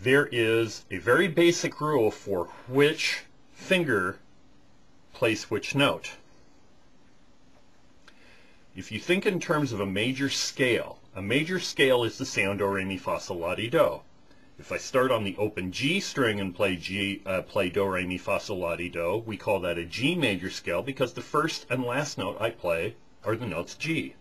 there is a very basic rule for which finger plays which note. If you think in terms of a major scale is the sound do, re, mi, fa, sol, la, ti, do. If I start on the open G string and play do, re, mi, fa, sol, la, ti, do, we call that a G major scale because the first and last note I play are the notes G.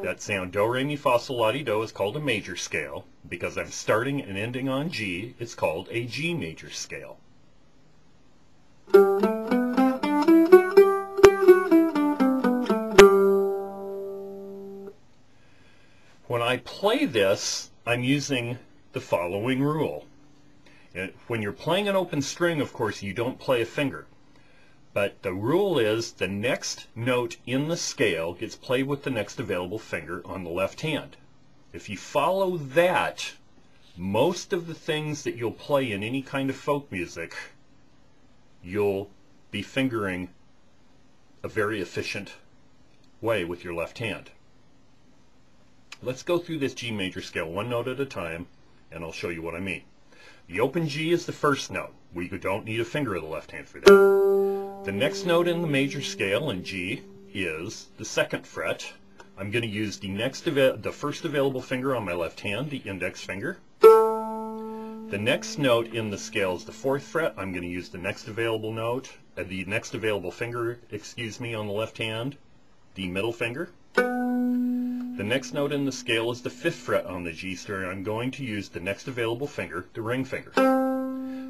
That sound do, re, mi, fa, sol, la, ti, do is called a major scale. Because I'm starting and ending on G, it's called a G major scale. When I play this, I'm using the following rule. When you're playing an open string, of course, you don't play a finger. But the rule is the next note in the scale gets played with the next available finger on the left hand. If you follow that, most of the things that you'll play in any kind of folk music, you'll be fingering a very efficient way with your left hand. Let's go through this G major scale one note at a time, and I'll show you what I mean. The open G is the first note. We don't need a finger of the left hand for that. The next note in the major scale in G is the 2nd fret. I'm going to use the first available finger on my left hand, the index finger. The next note in the scale is the 4th fret. I'm going to use the next available finger, on the left hand, the middle finger. The next note in the scale is the 5th fret on the G string. I'm going to use the next available finger, the ring finger.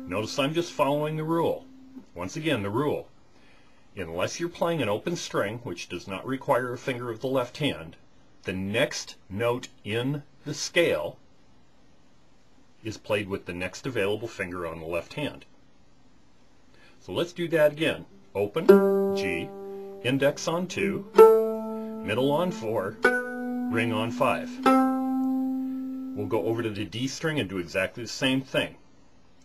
Notice I'm just following the rule. Once again, the rule. Unless you're playing an open string, which does not require a finger of the left hand, the next note in the scale is played with the next available finger on the left hand. So let's do that again. Open, G, index on 2, middle on 4, ring on 5. We'll go over to the D string and do exactly the same thing.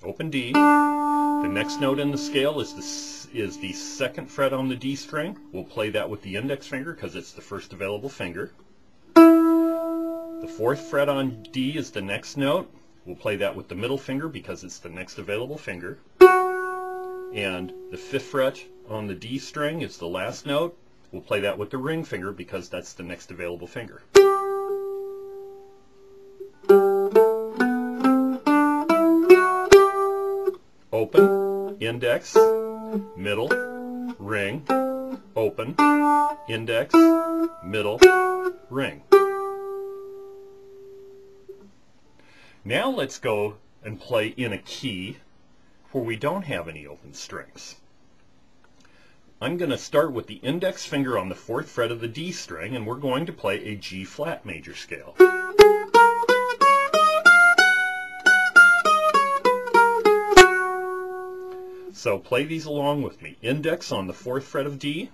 Open D. The next note in the scale is the 2nd fret on the D string. We'll play that with the index finger because it's the first available finger. The 4th fret on D is the next note. We'll play that with the middle finger because it's the next available finger. And the 5th fret on the D string is the last note. We'll play that with the ring finger because that's the next available finger. Open, index, middle, ring, open, index, middle, ring. Now let's go and play in a key where we don't have any open strings. I'm going to start with the index finger on the 4th fret of the D string, and we're going to play a G flat major scale. So play these along with me. Index on the 4th fret of D,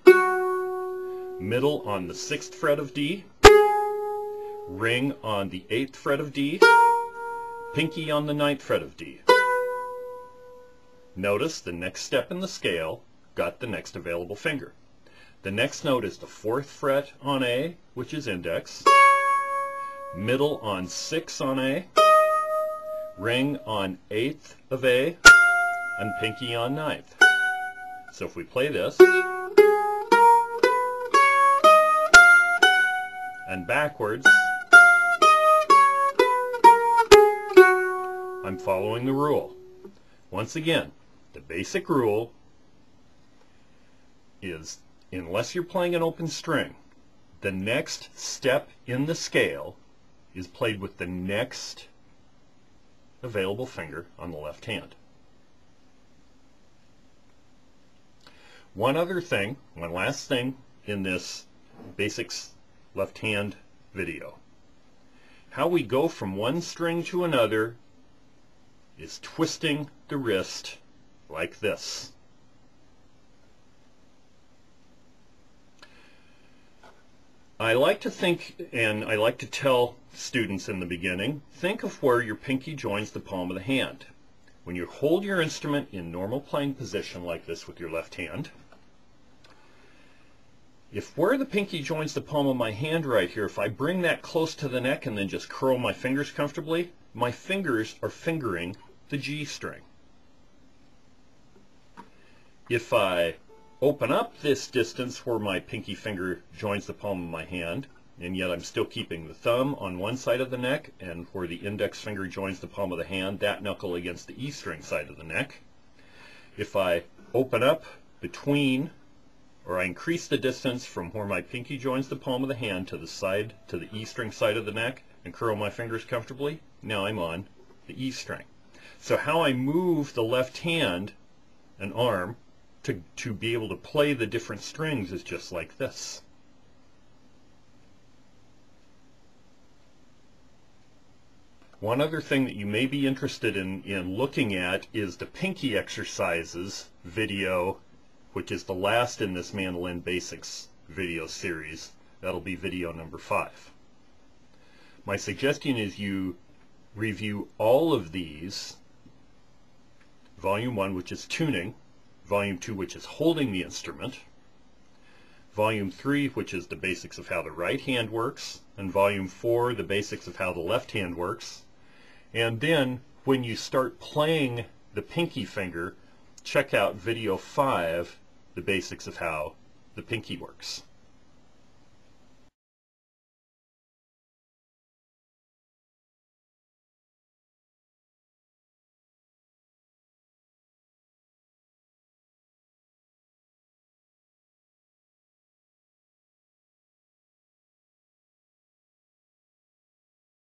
middle on the 6th fret of D, ring on the 8th fret of D, pinky on the 9th fret of D. Notice the next step in the scale got the next available finger. The next note is the 4th fret on A, which is index, middle on 6 on A, ring on 8th of A, and pinky on 9th. So if we play this, and backwards, I'm following the rule. Once again, the basic rule is, unless you're playing an open string, the next step in the scale is played with the next available finger on the left hand. One last thing in this basics left hand video. How we go from one string to another is twisting the wrist like this. I like to think, and I like to tell students in the beginning, think of where your pinky joins the palm of the hand. When you hold your instrument in normal playing position like this with your left hand, If where the pinky joins the palm of my hand right here, if I bring that close to the neck and then just curl my fingers comfortably, my fingers are fingering the G string. If I open up this distance where my pinky finger joins the palm of my hand, and yet I'm still keeping the thumb on one side of the neck, and where the index finger joins the palm of the hand, that knuckle against the E string side of the neck. If I open up between, or I increase the distance from where my pinky joins the palm of the hand to the side, to the E string side of the neck, and curl my fingers comfortably, now I'm on the E string. So how I move the left hand and arm to be able to play the different strings is just like this. One other thing that you may be interested in looking at is the pinky exercises video, which is the last in this Mandolin Basics video series. That'll be video number 5. My suggestion is you review all of these. Volume 1, which is tuning. Volume 2, which is holding the instrument. Volume 3, which is the basics of how the right hand works. And Volume 4, the basics of how the left hand works. And then, when you start playing the pinky finger, check out video 5, the basics of how the pinky works.